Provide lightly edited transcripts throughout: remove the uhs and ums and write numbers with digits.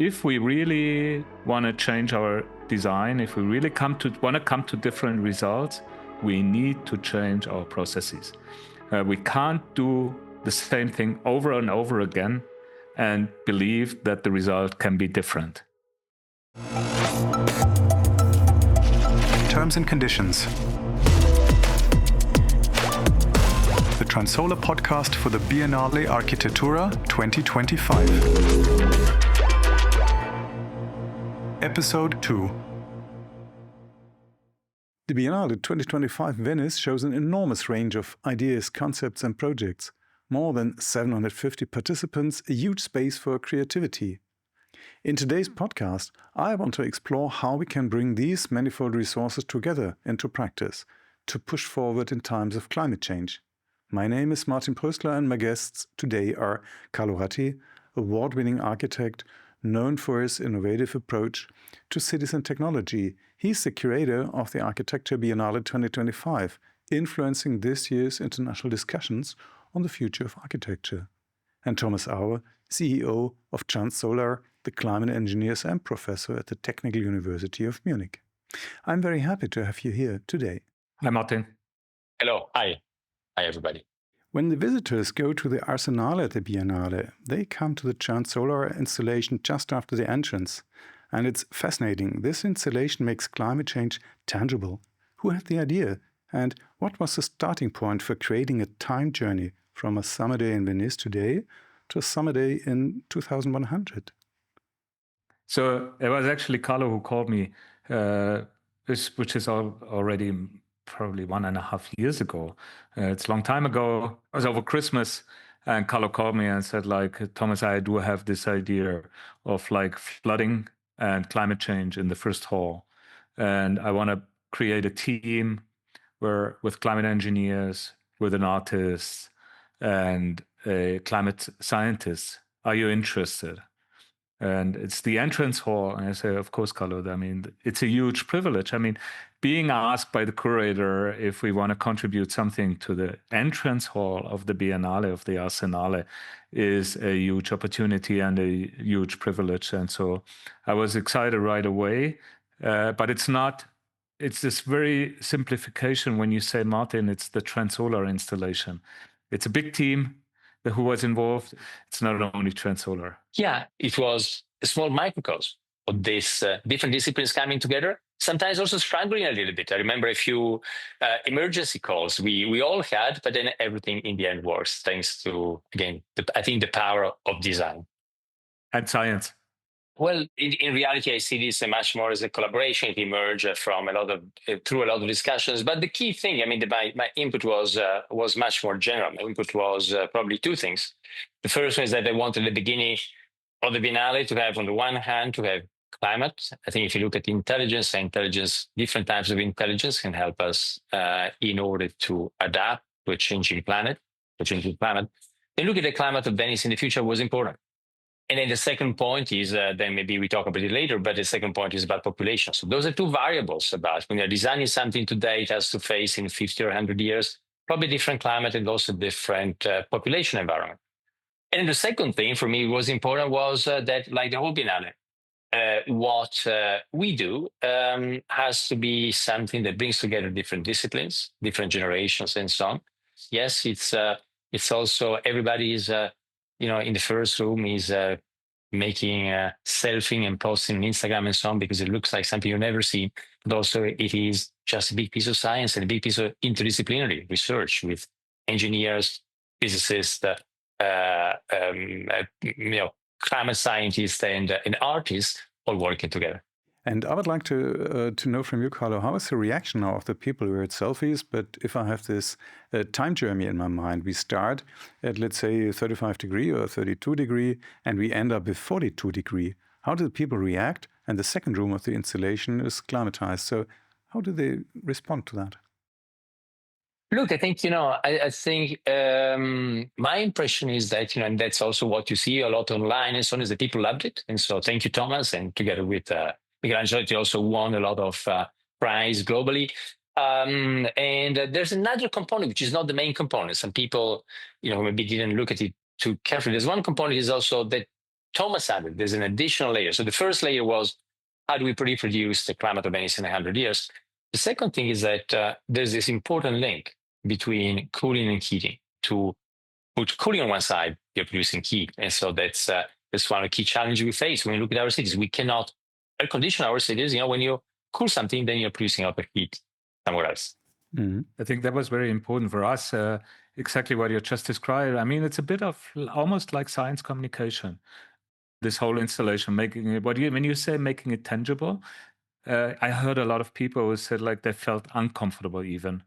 if we really want to change our design, if we really want to come to different results, we need to change our processes. We can't do the same thing over and over again and believe that the result can be different. Terms and conditions. The Transsolar podcast for the Biennale Architettura 2025. Episode 2. The Biennale 2025 Venice shows an enormous range of ideas, concepts and projects. More than 750 participants, a huge space for creativity. In today's podcast, I want to explore how we can bring these manifold resources together into practice to push forward in times of climate change. My name is Martin Prößler and my guests today are Carlo Ratti, award-winning architect known for his innovative approach to cities and technology. He's the curator of the Architettura Biennale 2025, influencing this year's international discussions on the future of architecture. And Thomas Auer, CEO of Transsolar, the climate engineers and professor at the Technical University of Munich. I'm very happy to have you here today. Hi, Martin. Hello. Hi. Hi, everybody. When the visitors go to the Arsenale at the Biennale, they come to the Transsolar installation just after the entrance. And it's fascinating. This installation makes climate change tangible. Who had the idea? And what was the starting point for creating a time journey from a summer day in Venice today to a summer day in 2100? So it was actually Carlo who called me, which is already probably 1.5 years ago. It's a long time ago. It was over Christmas, and Carlo called me and said, Thomas, I do have this idea of flooding and climate change in the first hall. And I want to create a team with climate engineers, with an artist, and a climate scientist. Are you interested? And it's the entrance hall. And I say, of course, Carlo. I mean, it's a huge privilege. I mean, being asked by the curator if we want to contribute something to the entrance hall of the Biennale, of the Arsenale, is a huge opportunity and a huge privilege. And so I was excited right away. But it's this very simplification when you say, Martin, it's the Transsolar installation. It's a big team. Who was involved? It's not only Transsolar. Yeah, it was a small microcosm of these different disciplines coming together, sometimes also struggling a little bit. I remember a few emergency calls we all had, but then everything in the end works, thanks to, again, I think the power of design. And science. Well, in reality, I see this much more as a collaboration. It emerged from through a lot of discussions. But the key thing, I mean, my input was much more general. My input was probably two things. The first one is that I wanted at the beginning of the Biennale to have, on the one hand, to have climate. I think if you look at intelligence, different types of intelligence can help us in order to adapt to a changing planet, Then look at the climate of Venice in the future was important. And then the second point is, then maybe we talk about it later, but the second point is about population. So those are two variables about when you're designing something today, it has to face in 50 or 100 years, probably different climate and also different population environment. And the second thing for me was important was that, like the whole Biennale, what we do has to be something that brings together different disciplines, different generations and so on. Yes, it's also everybody is... in the first room is making selfie and posting on Instagram and so on because it looks like something you never see. But also it is just a big piece of science and a big piece of interdisciplinary research with engineers, physicists, climate scientists and artists all working together. And I would like to know from you, Carlo, how is the reaction now of the people who are at selfies? But if I have this time journey in my mind, we start at, let's say, 35 degree or 32 degree, and we end up with 42 degree. How do the people react? And the second room of the installation is climatized. So how do they respond to that? Look, I think, I think my impression is that, and that's also what you see a lot online and so on, is that people loved it. And so thank you, Thomas, and together with Michelangelo, he also won a lot of prize globally. And there's another component, which is not the main component. Some people, maybe didn't look at it too carefully. There's one component is also that Thomas added, there's an additional layer. So the first layer was, how do we reproduce the climate of Venice in 100 years? The second thing is that there's this important link between cooling and heating. To put cooling on one side, you're producing heat. And so that's one of the key challenges we face when we look at our cities. We cannot air condition our cities. When you cool something, then you're producing out the heat somewhere else. Mm-hmm. I think that was very important for us. Exactly what you just described. I mean, it's a bit of almost like science communication. This whole installation, making it, when you say making it tangible, I heard a lot of people who said like they felt uncomfortable even.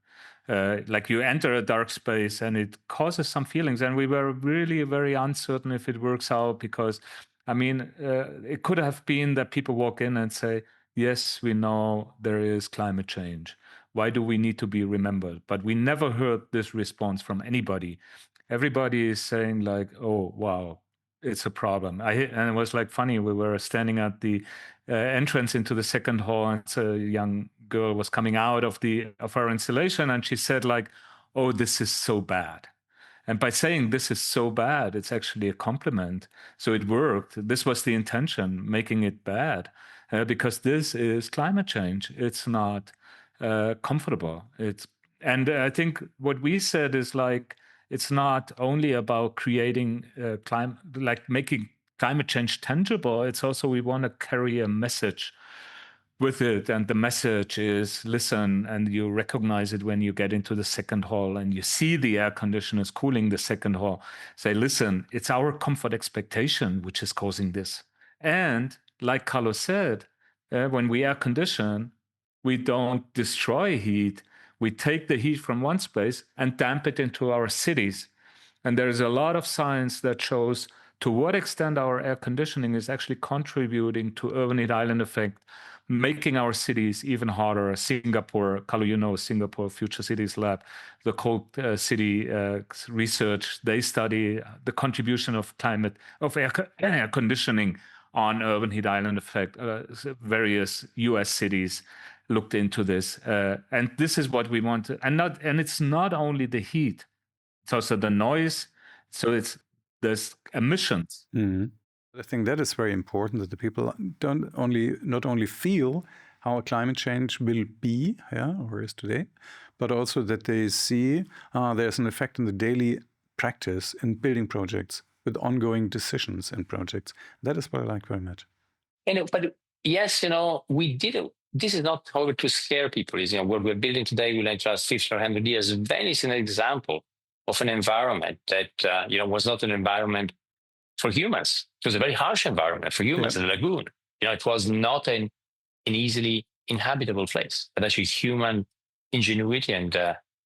Like you enter a dark space and it causes some feelings, and we were really very uncertain if it works out, because I mean, it could have been that people walk in and say, yes, we know there is climate change. Why do we need to be remembered? But we never heard this response from anybody. Everybody is saying like, oh, wow, it's a problem. And it was like funny. We were standing at the entrance into the second hall, and a young girl was coming out of our installation, and she said like, oh, this is so bad. And by saying this is so bad, it's actually a compliment. So it worked. This was the intention, making it bad, because this is climate change. It's not comfortable. And I think what we said is like, it's not only about creating making climate change tangible. It's also, we want to carry a message with it. And the message is, listen, and you recognize it when you get into the second hall and you see the air conditioners cooling the second hall. Say, listen, it's our comfort expectation which is causing this. And like Carlo said, when we air condition, we don't destroy heat. We take the heat from one space and dump it into our cities. And there is a lot of science that shows to what extent our air conditioning is actually contributing to urban heat island effect, making our cities even harder. Singapore, Carlo, Singapore Future Cities Lab, the Koth city research, they study the contribution of air conditioning on urban heat island effect. Various US cities looked into this. And this is what we want to, and it's not only the heat, it's also the noise. So there's emissions. Mm-hmm. I think that is very important, that the people not only feel how climate change will be, or is today, but also that they see there's an effect in the daily practice in building projects with ongoing decisions in projects. That is what I like very much. But yes, we did it. This is not, however, to scare people. Is what we're building today will last 50 or 100 years. Venice is an example of an environment that was not an environment for humans. It was a very harsh environment for humans. The lagoon. It was not an easily inhabitable place. But actually, human ingenuity and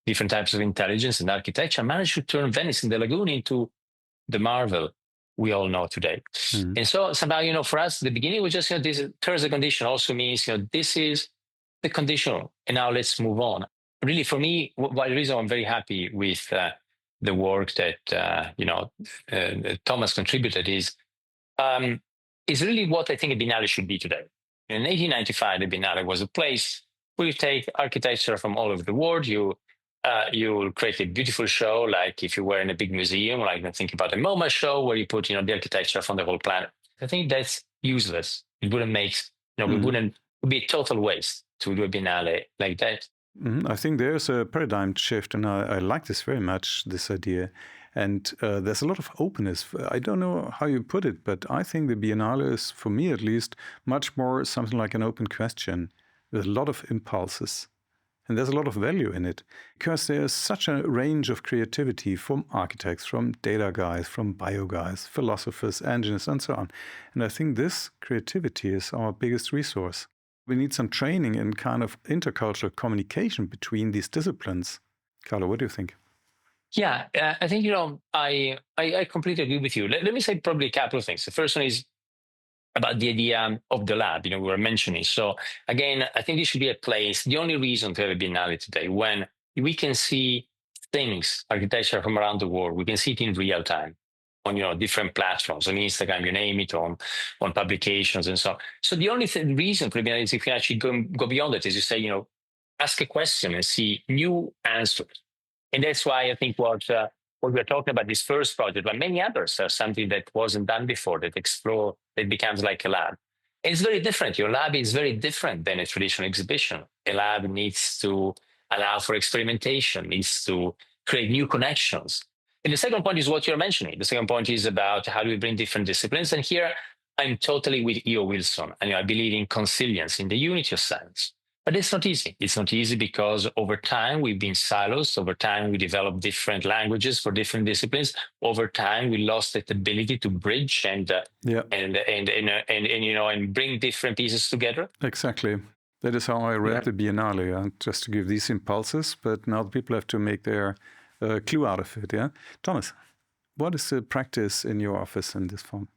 different types of intelligence and architecture managed to turn Venice and the lagoon into the marvel we all know today. Mm-hmm. And so somehow, for us, the beginning was just, this terms and condition also means, this is the conditional, and now let's move on. Really, for me, the reason I'm very happy with the work that, Thomas contributed is really what I think a Biennale should be today. In 1895, the Biennale was a place where you take architecture from all over the world. You'll create a beautiful show, like if you were in a big museum, like think about a MoMA show where you put, the architecture from the whole planet. I think that's useless. It wouldn't make, it would be a total waste to do a Biennale like that. I think there's a paradigm shift, and I like this very much, this idea. And there's a lot of openness. I don't know how you put it, but I think the Biennale is, for me at least, much more something like an open question with a lot of impulses. And there's a lot of value in it, because there's such a range of creativity from architects, from data guys, from bio guys, philosophers, engineers, and so on. And I think this creativity is our biggest resource. We need some training in kind of intercultural communication between these disciplines. Carlo, what do you think? Yeah, I think, I completely agree with you. Let me say probably a couple of things. The first one is about the idea of the lab, we were mentioning. So again, I think this should be a place, the only reason to have a Biennale today, when we can see things, architecture from around the world, we can see it in real time on, different platforms, on Instagram, you name it, on publications and so on. So the only reason for the Biennale is if you actually go beyond it, is you say, ask a question and see new answers. And that's why I think what what we're talking about, this first project, but many others are something that wasn't done before, that explore, that becomes like a lab. And it's very different. Your lab is very different than a traditional exhibition. A lab needs to allow for experimentation, needs to create new connections. And the second point is what you're mentioning. The second point is about how do we bring different disciplines. And here I'm totally with E.O. Wilson. And I believe in consilience, in the unity of science. But it's not easy. It's not easy because over time we've been silos. Over time we developed different languages for different disciplines. Over time we lost that ability to bridge and bring different pieces together. Exactly. That is how I read the Biennale, just to give these impulses. But now people have to make their clue out of it. Yeah, Thomas, what is the practice in your office in this form?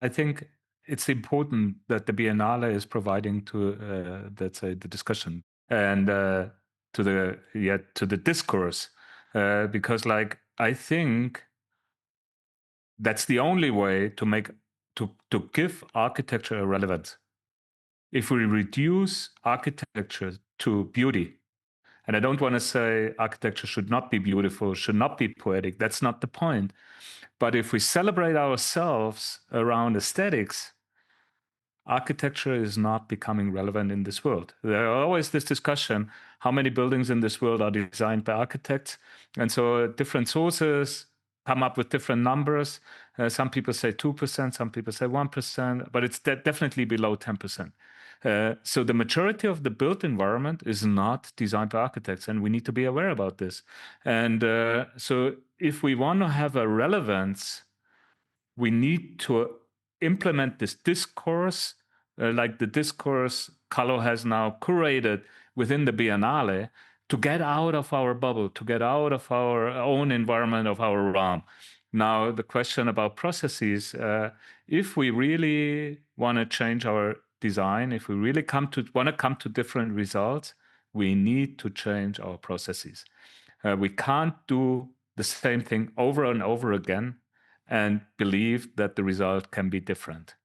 I think it's important that the Biennale is providing to, let's say, the discussion and to the discourse, because, like, I think that's the only way to give architecture a relevance. If we reduce architecture to beauty, and I don't want to say architecture should not be beautiful, should not be poetic. That's not the point. But if we celebrate ourselves around aesthetics, architecture is not becoming relevant in this world. There are always this discussion, how many buildings in this world are designed by architects? And so different sources come up with different numbers. Some people say 2%, some people say 1%, but it's definitely below 10%. So the majority of the built environment is not designed by architects, and we need to be aware about this. And so if we want to have a relevance, we need to implement this discourse, like the discourse Carlo has now curated within the Biennale, to get out of our bubble, to get out of our own environment, of our realm. Now, the question about processes, if we really want to change our design, if we really want to come to different results, we need to change our processes. We can't do the same thing over and over again and believe that the result can be different.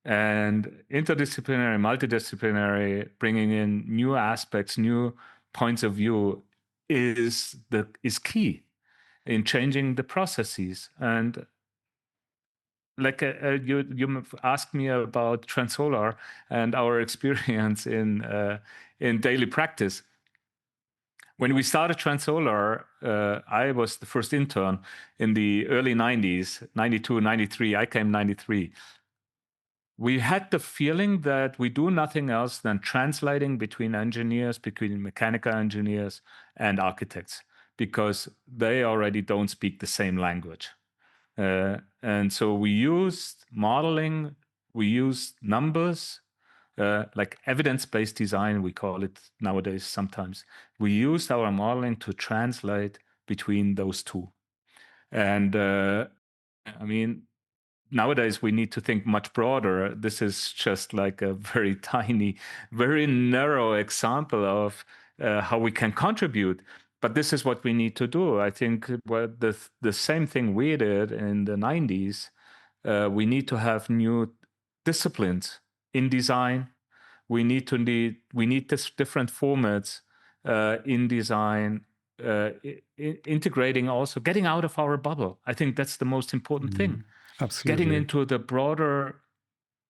And interdisciplinary, multidisciplinary, bringing in new aspects, new points of view is key in changing the processes. And like you asked me about Transsolar and our experience in daily practice. When we started Transsolar, I was the first intern in the early 90s, 92, 93. I came 93. We had the feeling that we do nothing else than translating between engineers, between mechanical engineers and architects, because they already don't speak the same language. And so we used modeling, we used numbers, like evidence-based design, we call it nowadays sometimes. We used our modeling to translate between those two. And I mean, nowadays we need to think much broader. This is just like a very tiny, very narrow example of how we can contribute. But this is what we need to do. I think the same thing we did in the 90s, we need to have new disciplines in design. We need this different formats in design, integrating also, getting out of our bubble. I think that's the most important thing. Absolutely. Getting into the broader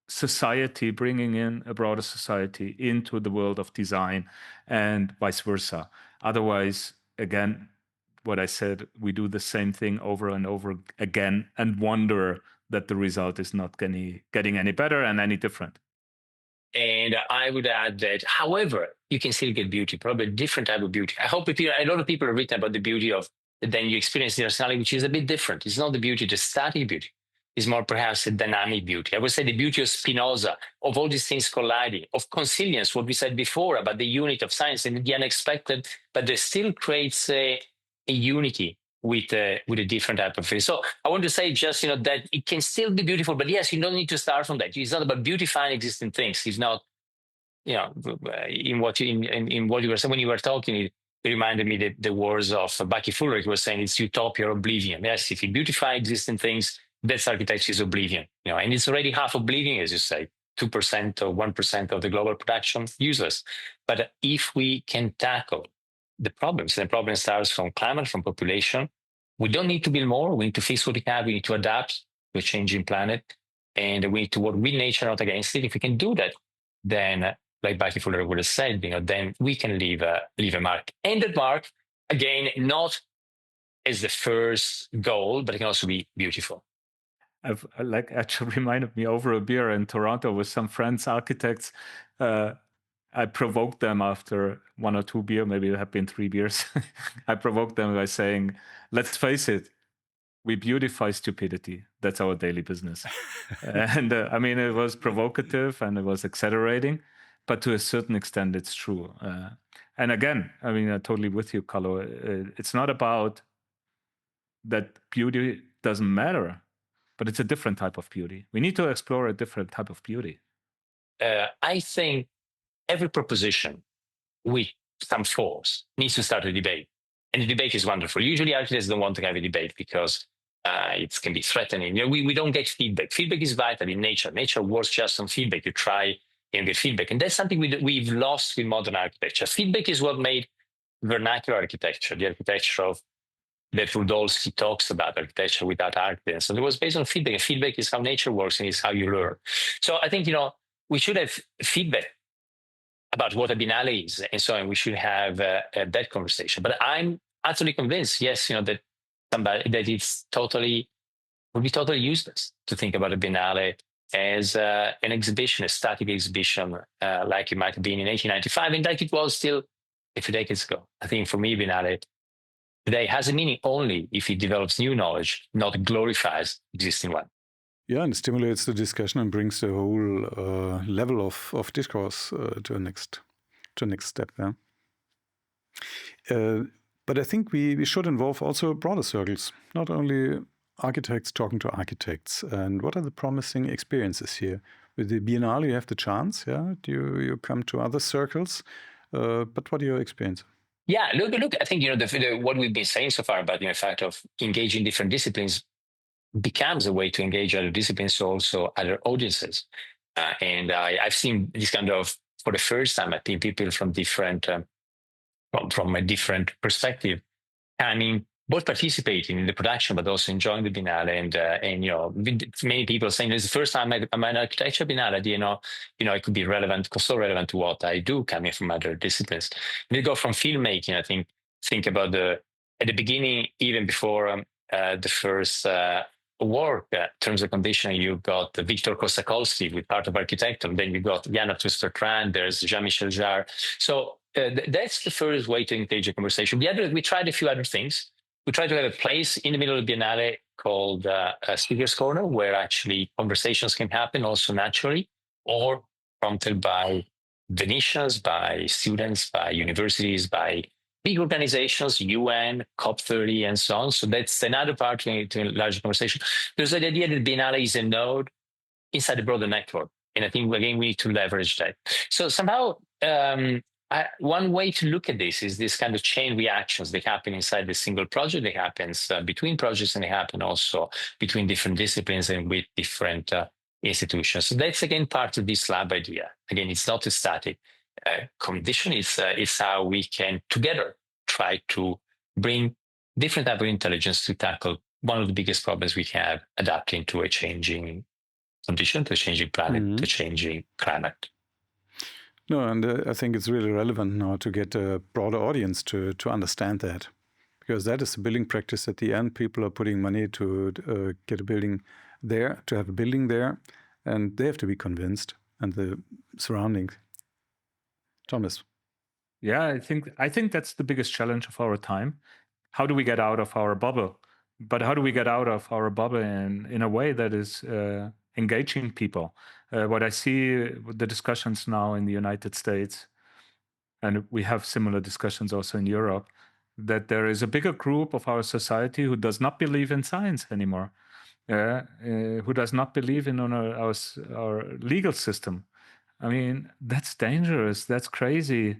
society, bringing in a broader society into the world of design and vice versa. Otherwise, again, what I said, we do the same thing over and over again and wonder that the result is not getting any better and any different. And I would add that, however, you can still get beauty, probably a different type of beauty. I hope a lot of people have written about the beauty of then you experience the personality, which is a bit different. It's not the beauty, the static beauty. It's more perhaps a dynamic beauty. I would say the beauty of Spinoza, of all these things colliding, of consilience, what we said before about the unity of science and the unexpected, but there still creates a unity with a different type of thing. So I want to say just, that it can still be beautiful, but yes, you don't need to start from that. It's not about beautifying existing things. It's not, in what you were saying, when you were talking, it reminded me the words of Bucky Fuller. He was saying it's utopia or oblivion. Yes, if you beautify existing things, that's architecture's oblivion. And it's already half oblivion, as you say, 2% or 1% of the global production, useless. But if we can tackle the problems, and the problem starts from climate, from population, we don't need to build more. We need to fix what we have. We need to adapt to a changing planet, and we need to work with nature, not against it. If we can do that, then, like Bucky Fuller would have said, then we can leave a mark. And that mark, again, not as the first goal, but it can also be beautiful. I've actually reminded me over a beer in Toronto with some friends, architects. I provoked them after 1 or 2 beers, maybe it had been 3 beers. I provoked them by saying, let's face it, we beautify stupidity. That's our daily business. And I mean, it was provocative and it was exaggerating, but to a certain extent, it's true. And again, I mean, I'm totally with you, Carlo. It's not about that beauty doesn't matter, but it's a different type of beauty. We need to explore a different type of beauty. I think every proposition with some force needs to start a debate. And the debate is wonderful. Usually architects don't want to have a debate because it can be threatening. We don't get feedback. Feedback is vital in nature. Nature works just on feedback. You try and get feedback. And that's something we've lost with modern architecture. Feedback is what made vernacular architecture, the architecture of that 𝗙𝗿𝗀𝗁𝗁𝗀𝗁𝗍 talks about architecture without architects. So it was based on feedback. And feedback is how nature works and is how you learn. So I think, we should have feedback about what a biennale is and so on. We should have that conversation. But I'm absolutely convinced, yes, that it's would be totally useless to think about a biennale as an exhibition, a static exhibition, like it might have been in 1895, and like it was still a few decades ago. I think for me, biennale today has a meaning only if it develops new knowledge, not glorifies existing one. Yeah, and stimulates the discussion and brings the whole level of discourse to a next step. Yeah. But I think we should involve also broader circles, not only architects talking to architects. And what are the promising experiences here? With the Biennale, you have the chance. Yeah, you come to other circles. But what are your experiences? Yeah, look. I think what we've been saying so far about the fact of engaging different disciplines becomes a way to engage other disciplines, also other audiences. And I've seen this kind of, for the first time, I think people from different, from a different perspective, coming, both participating in the production, but also enjoying the Biennale. And many people saying, it's the first time I'm an architecture Biennale, it could be relevant, so relevant to what I do coming from other disciplines. We go from filmmaking, I think about at the beginning, even before the first work, terms and conditions, you got Victor Kosakowski with Art of Architecture, then you got Jana Twister-Tran, there's Jean-Michel Jarre. So that's the first way to engage a conversation. We tried a few other things. We tried to have a place in the middle of the Biennale called Speaker's Corner, where actually conversations can happen also naturally, or prompted by Venetians, by students, by universities, by big organizations, UN, COP30, and so on. So that's another part to enlarge the conversation. There's the idea that Biennale is a node inside the broader network. And I think, again, we need to leverage that. So somehow, one way to look at this is this kind of chain reactions. They happen inside the single project. They happen between projects, and they happen also between different disciplines and with different institutions. So that's, again, part of this lab idea. Again, it's not a static condition. It's how we can together try to bring different type of intelligence to tackle one of the biggest problems we have, adapting to a changing condition, to a changing planet, to a changing climate. No, and I think it's really relevant now to get a broader audience to understand that, because that is the building practice at the end. People are putting money to get a building there, to have a building there, and they have to be convinced, and the surroundings. Thomas. Yeah, I think that's the biggest challenge of our time. How do we get out of our bubble? But how do we get out of our bubble in a way that is engaging people? What I see with the discussions now in the United States, and we have similar discussions also in Europe, that there is a bigger group of our society who does not believe in science anymore, who does not believe in our legal system. I mean, that's dangerous. That's crazy.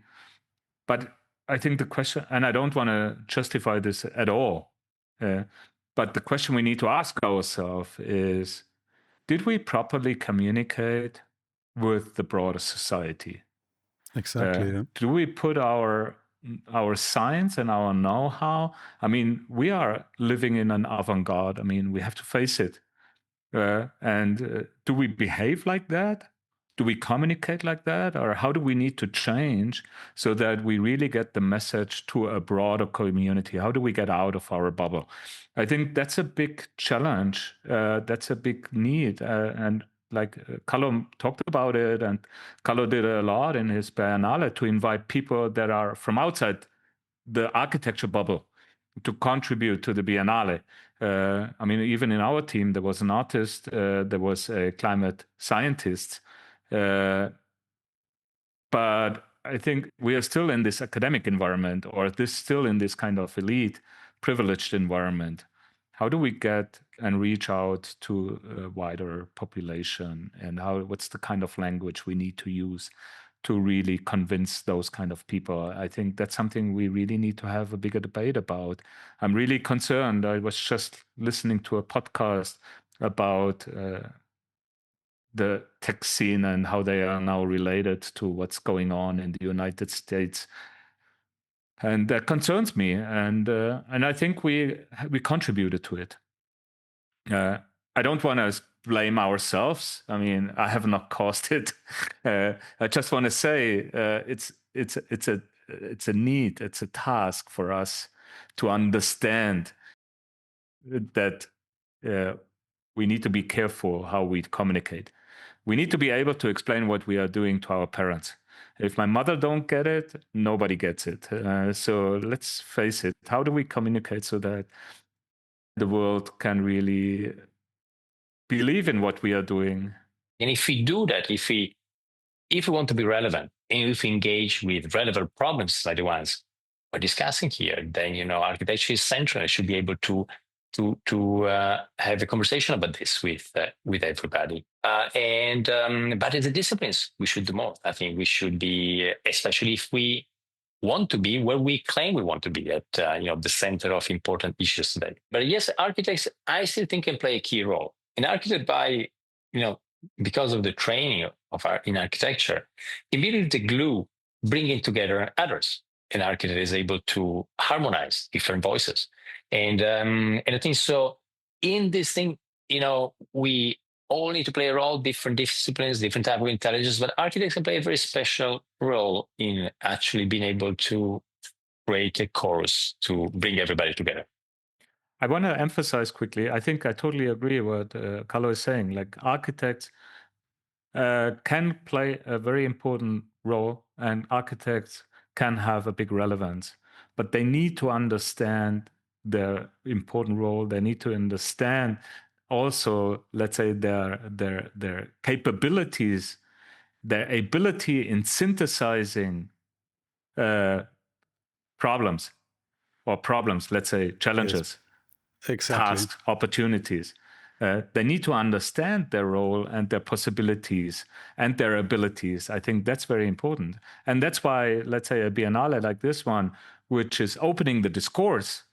But I think the question, and I don't want to justify this at all, but the question we need to ask ourselves is, did we properly communicate with the broader society? Exactly. Yeah. Do we put our our science and our know-how. I mean, we are living in an avant-garde. I mean, we have to face it. Do we behave like that? Do we communicate like that? Or how do we need to change so that we really get the message to a broader community? How do we get out of our bubble? I think that's a big challenge. That's a big need. And like Carlo talked about it, and Carlo did a lot in his Biennale to invite people that are from outside the architecture bubble to contribute to the Biennale. I mean, even in our team, there was an artist, there was a climate scientist, but I think we are still in this academic environment, or still in this kind of elite, privileged environment. How do we get and reach out to a wider population, and what's the kind of language we need to use to really convince those kind of people? I think that's something we really need to have a bigger debate about. I'm really concerned. I was just listening to a podcast about the tech scene and how they are now related to what's going on in the United States. And that concerns me. And I think we contributed to it. I don't want to blame ourselves. I mean, I have not caused it. I just want to say it's a need, it's a task for us to understand that we need to be careful how we communicate. We need to be able to explain what we are doing to our parents. If my mother don't get it, nobody gets it. So let's face it. How do we communicate so that the world can really believe in what we are doing? And if we do that, if we want to be relevant, and if we engage with relevant problems like the ones we're discussing here, then architecture is central. It should be able to have a conversation about this with everybody. But in the disciplines, we should do more. I think we should be, especially if we want to be where we claim we want to be, at the center of important issues today. But yes, architects, I still think, can play a key role. An architect, because of the training in architecture, immediately the glue, bringing together others. An architect is able to harmonize different voices. And I think so in this thing, we all need to play a role, different disciplines, different type of intelligence, but architects can play a very special role in actually being able to create a chorus to bring everybody together. I want to emphasize quickly, I think I totally agree with what Carlo is saying. Like, architects can play a very important role, and architects can have a big relevance, but they need to understand their important role. They need to understand also, let's say, their capabilities, their ability in synthesizing problems, let's say, challenges. Yes. Exactly. Tasks, opportunities. They need to understand their role and their possibilities and their abilities. I think that's very important. And that's why, let's say, a Biennale like this one, which is opening the discourse,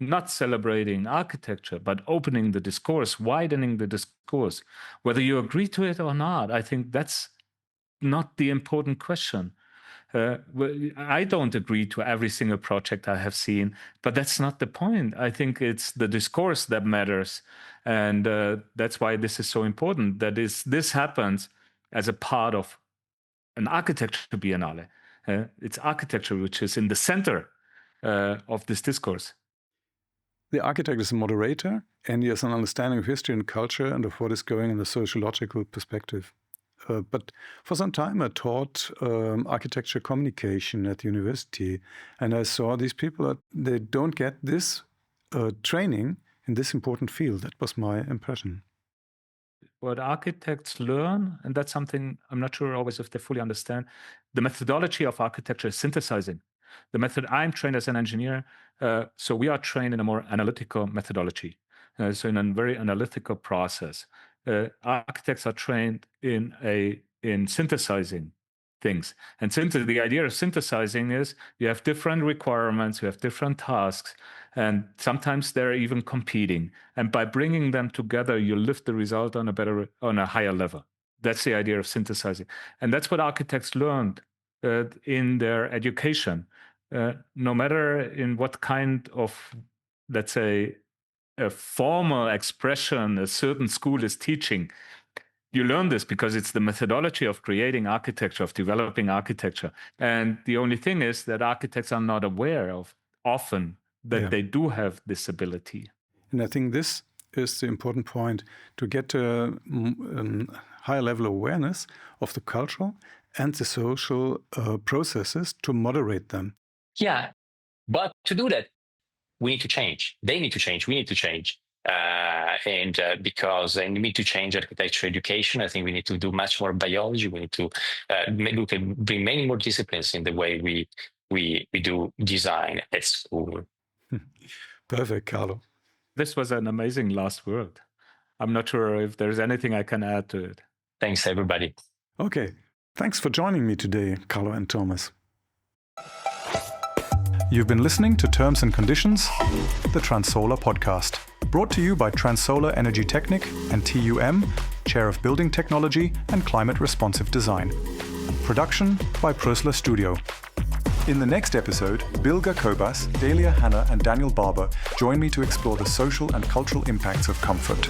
not celebrating architecture, but opening the discourse, widening the discourse, whether you agree to it or not, I think that's not the important question. I don't agree to every single project I have seen, but that's not the point. I think it's the discourse that matters. And that's why this is so important, that this happens as a part of an architecture biennale. It's architecture which is in the center of this discourse. The architect is a moderator, and he has an understanding of history and culture and of what is going in the sociological perspective. But for some time, I taught architecture communication at the university, and I saw these people, they don't get this training in this important field. That was my impression. What architects learn, and that's something I'm not sure always if they fully understand, the methodology of architecture is synthesizing. The method, I'm trained as an engineer, so we are trained in a more analytical methodology, so in a very analytical process. Architects are trained in synthesizing things. And the idea of synthesizing is you have different requirements, you have different tasks, and sometimes they're even competing. And by bringing them together, you lift the result on a higher level. That's the idea of synthesizing. And that's what architects learned in their education. no matter in what kind of, let's say, a formal expression a certain school is teaching, you learn this because it's the methodology of creating architecture, of developing architecture. And the only thing is that architects are not aware of often that they do have this ability. And I think this is the important point, to get a higher level awareness of the cultural and the social processes to moderate them. Yeah, but to do that, we need to change. They need to change. We need to change. Because we need to change architecture education. I think we need to do much more biology. We need to maybe we can bring many more disciplines in the way we do design at school. Perfect, Carlo. This was an amazing last word. I'm not sure if there's anything I can add to it. Thanks, everybody. Okay. Thanks for joining me today, Carlo and Thomas. You've been listening to Terms and Conditions, the Transsolar podcast, brought to you by Transsolar Energietechnik and TUM, Chair of Building Technology and Climate Responsive Design. Production by Prössler Studio. In the next episode, Bilge, Kobas, Dehlia, Hannah and Daniel Barber join me to explore the social and cultural impacts of comfort.